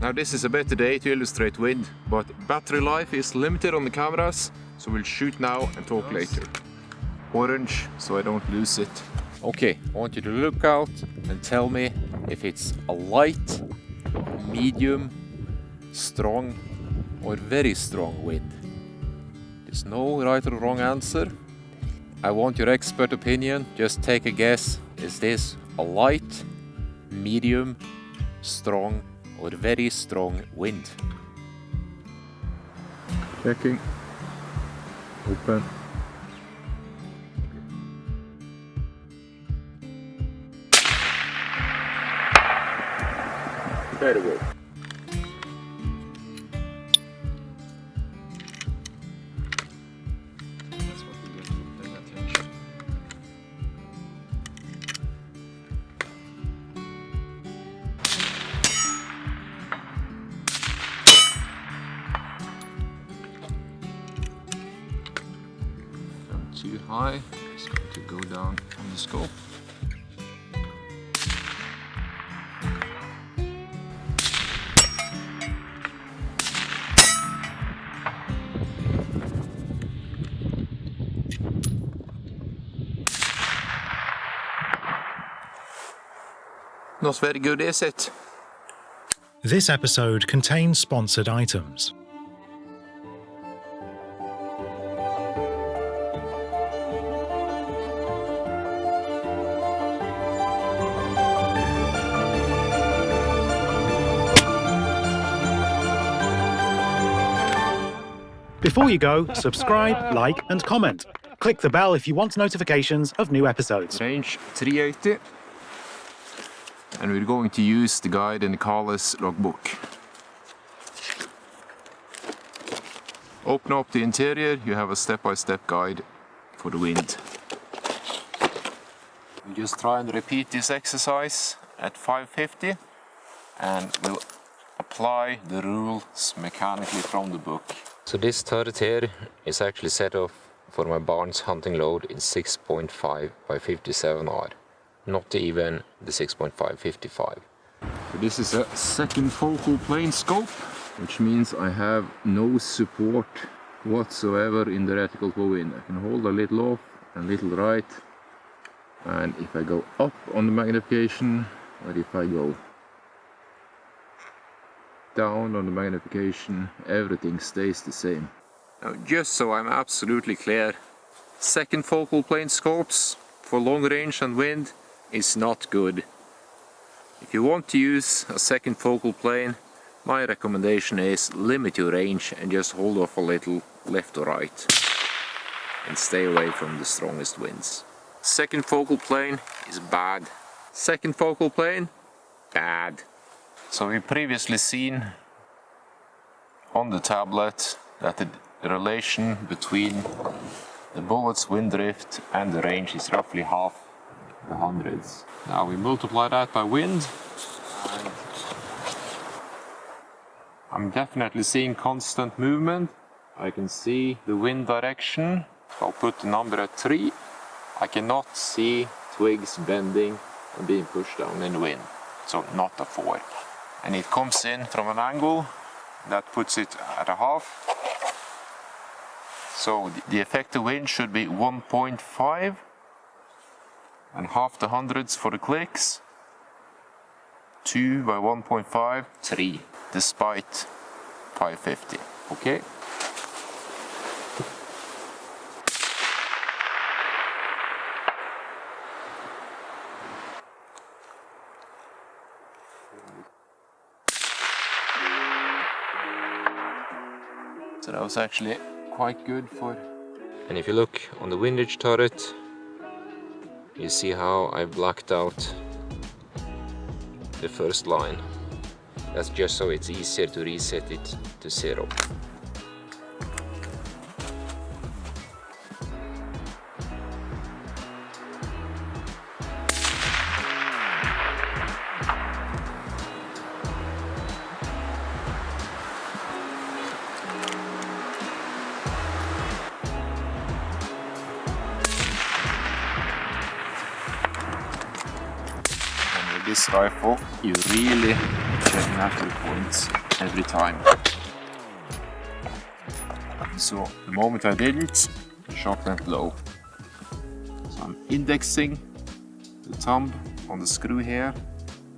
Now this is a better day to illustrate wind, but battery life is limited on the cameras, so we'll shoot now and talk later. Orange, so I don't lose it. Okay, I want you to look out and tell me if it's a light, medium, strong or very strong wind. There's no right or wrong answer. I want your expert opinion. Just take a guess. Is this a light, medium, strong or very strong wind? Checking. Open. There we go. That's what we get for paying attention. Not too high, it's going to go down on the scope. Not very good, is it? This episode contains sponsored items. Before you go, subscribe, like and comment. Click the bell if you want notifications of new episodes. Range 380. And we're going to use the guide in the Carless logbook. Open up the interior, you have a step-by-step guide for the wind. We just try and repeat this exercise at 550 and we'll apply the rules mechanically from the book. So this turret here is actually set off for my Barnes hunting load in 6.5 by 57R. Not even the 6.5-55. So this is a second focal plane scope, which means I have no support whatsoever in the reticle for wind. I can hold a little off and a little right, and if I go up on the magnification or if I go down on the magnification, everything stays the same. Now just so I'm absolutely clear, second focal plane scopes for long range and wind is not good. If you want to use a second focal plane, my recommendation is limit your range and just hold off a little left or right and stay away from the strongest winds. Second focal plane is bad. Second focal plane, bad. So we previously seen on the tablet that the relation between the bullet's wind drift and the range is roughly half the hundreds. Now we multiply that by wind, and I'm definitely seeing constant movement. I can see the wind direction. I'll put the number at 3. I cannot see twigs bending and being pushed down in the wind, so not a 4. And it comes in from an angle that puts it at a half. So the effective wind should be 1.5 and half the hundreds for the clicks. 2 by 1.5, 3, despite 550. Okay? So that was actually quite good for... And if you look on the windage turret, you see how I blacked out the first line. That's just so it's easier to reset it to 0. This rifle, you really check natural points every time. So the moment I didn't, the shot went low. So I'm indexing the thumb on the screw here,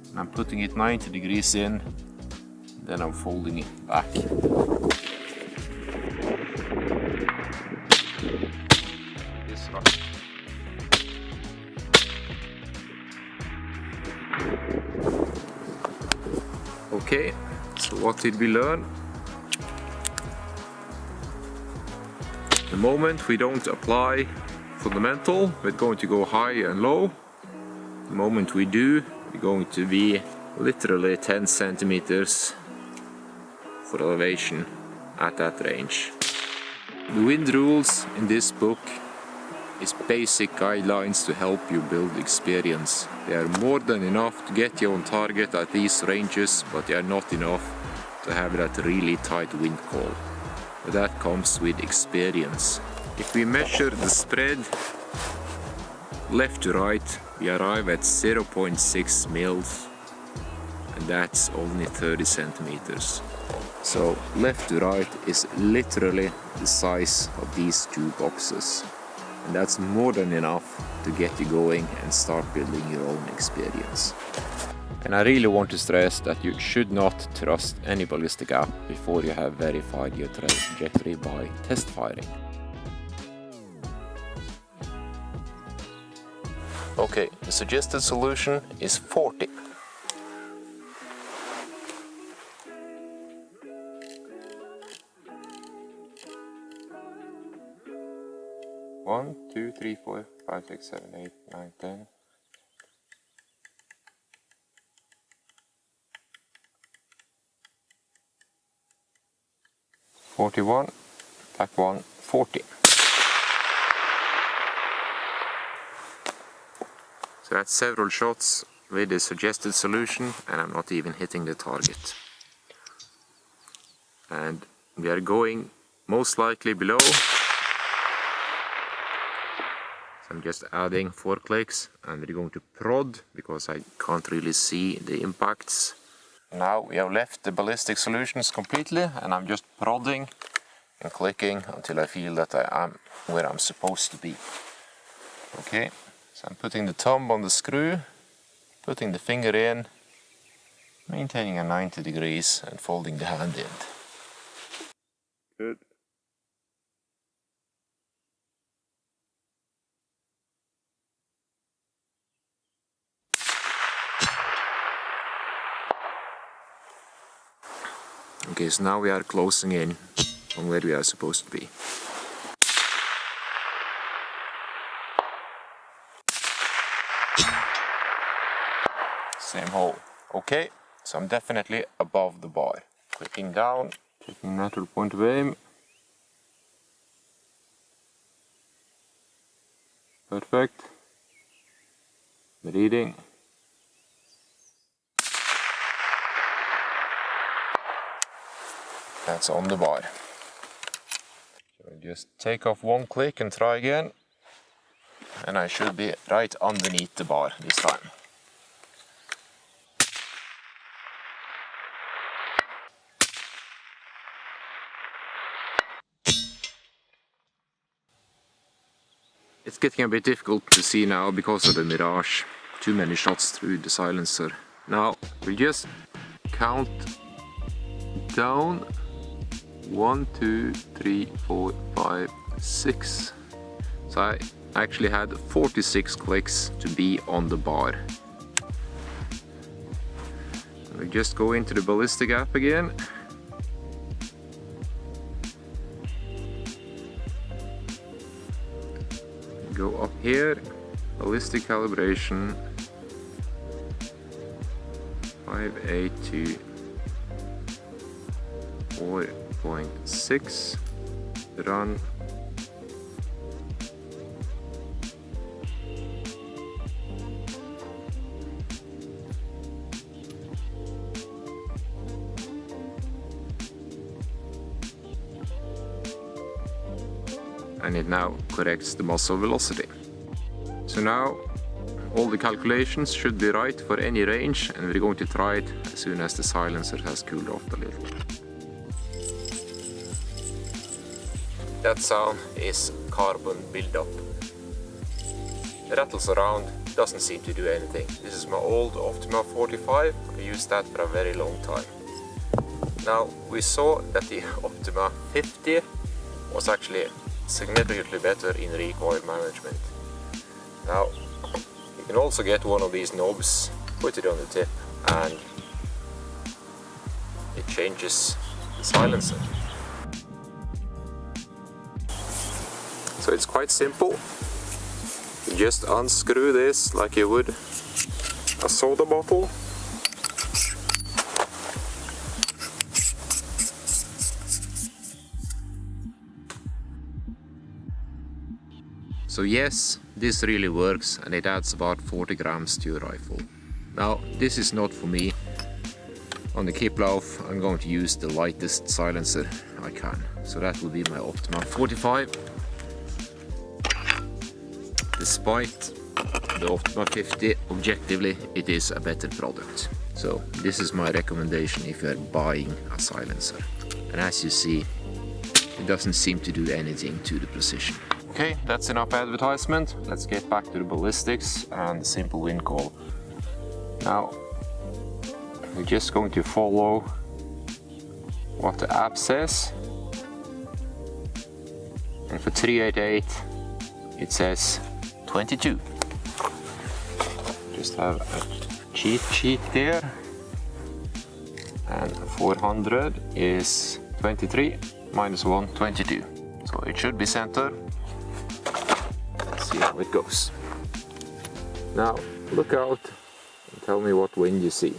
and I'm putting it 90 degrees in, then I'm folding it back. This way. Okay, so what did we learn? The moment we don't apply fundamental, we're going to go high and low. The moment we do, we're going to be literally 10 centimeters for elevation at that range. The wind rules in this book is basic guidelines to help you build experience. They are more than enough to get you on target at these ranges, but they are not enough to have that really tight wind call. But that comes with experience. If we measure the spread left to right, we arrive at 0.6 mils, and that's only 30 centimeters. So left to right is literally the size of these two boxes. And that's more than enough to get you going and start building your own experience. And I really want to stress that you should not trust any ballistic app before you have verified your trajectory by test firing. Okay, the suggested solution is 40. One, 2, 3, 4, 5, 6, 7, 8, 9, 10. 41, back one, 40. So that's several shots with the suggested solution, and I'm not even hitting the target. And we are going most likely below. So I'm just adding 4 clicks, and we're going to prod because I can't really see the impacts. Now we have left the ballistic solutions completely, and I'm just prodding and clicking until I feel that I am where I'm supposed to be. Okay, so I'm putting the thumb on the screw, putting the finger in, maintaining a 90 degrees and folding the hand in. Good. Okay, so now we are closing in on where we are supposed to be. Same hole. Okay, so I'm definitely above the bar. Clicking down, checking natural point of aim. Perfect. The reading. That's on the bar. So I'll just take off 1 click and try again. And I should be right underneath the bar this time. It's getting a bit difficult to see now because of the mirage. Too many shots through the silencer. Now we just count down 1, 2, 3, 4, 5, 6. So I actually had 46 clicks to be on the bar. We just go into the Ballistic app again. Go up here, Ballistic calibration, 582 4.6, run. And it now corrects the muzzle velocity. So now All the calculations should be right for any range, and we're going to try it as soon as the silencer has cooled off a little. That sound is carbon buildup. It rattles around, doesn't seem to do anything. This is my old Optima 45, I used that for a very long time. Now, we saw that the Optima 50 was actually significantly better in recoil management. Now, you can also get one of these knobs, put it on the tip, and it changes the silencer. So it's quite simple. You just unscrew this like you would a soda bottle. So yes, this really works, and it adds about 40 grams to your rifle. Now, this is not for me. On the Kiplauf, I'm going to use the lightest silencer I can. So that will be my Optima 45. Despite the Optima 50, objectively, it is a better product. So this is my recommendation if you are buying a silencer. And as you see, it doesn't seem to do anything to the precision. Okay, that's enough advertisement. Let's get back to the ballistics and the simple wind call. Now, we're just going to follow what the app says. And for 388, it says 22. Just have a cheat sheet there. And 400 is 23 minus 1, 22. So it should be center. See how it goes. Now look out and tell me what wind you see.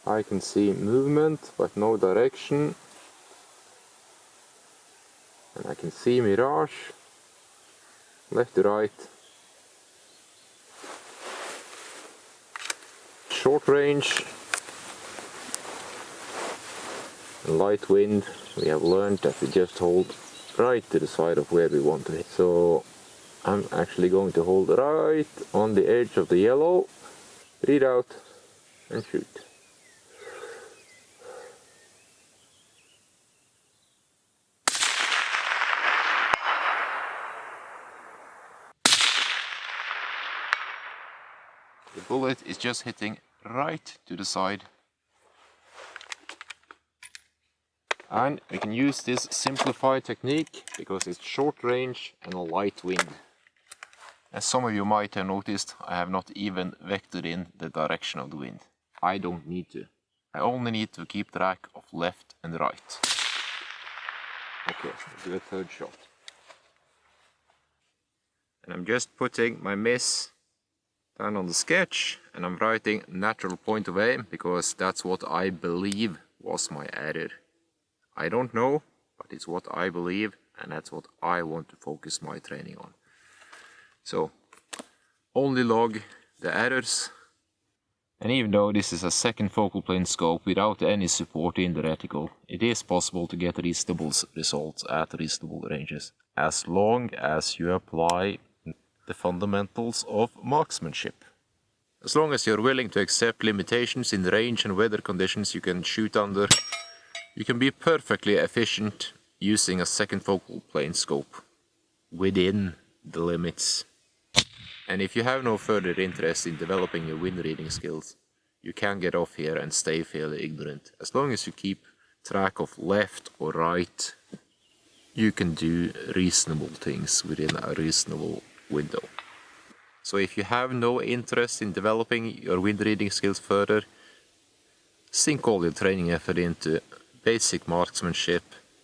I can see movement but no direction, and I can see mirage left to right, short range, and light wind. We have learned that we just hold right to the side of where we want to hit. So I'm actually going to hold right on the edge of the yellow, read out and shoot. The bullet is just hitting right to the side. And we can use this simplified technique because it's short range and a light wind. As some of you might have noticed, I have not even vectored in the direction of the wind. I don't need to. I only need to keep track of left and right. Okay, let's do a third shot. And I'm just putting my miss down on the sketch, and I'm writing natural point of aim because that's what I believe was my error. I don't know, but it's what I believe, and that's what I want to focus my training on. So, only log the errors. And even though this is a second focal plane scope without any support in the reticle, it is possible to get reasonable results at reasonable ranges, as long as you apply the fundamentals of marksmanship. As long as you're willing to accept limitations in range and weather conditions you can shoot under, you can be perfectly efficient using a second focal plane scope within the limits. And if you have no further interest in developing your wind reading skills, you can get off here and stay fairly ignorant. As long as you keep track of left or right, you can do reasonable things within a reasonable window. So if you have no interest in developing your wind reading skills further, sink all your training effort into basic marksmanship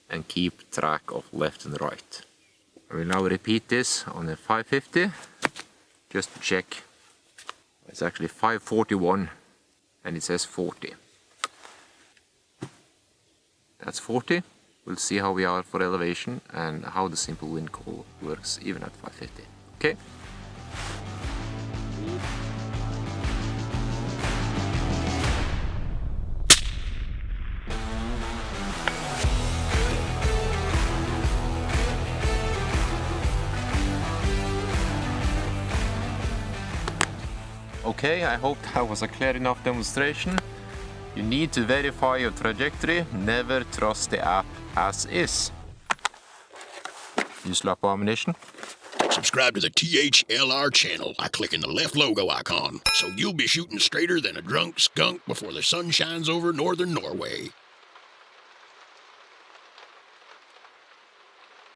and keep track of left and right. I will now repeat this on a 550 just to check. It's actually 541 and it says 40. That's 40. We'll see how we are for elevation and how the simple wind call works even at 550. Okay? Okay, I hope that was a clear enough demonstration. You need to verify your trajectory, never trust the app as is. You slap ammunition. Subscribe to the THLR channel by clicking the left logo icon, so you'll be shooting straighter than a drunk skunk before the sun shines over northern Norway.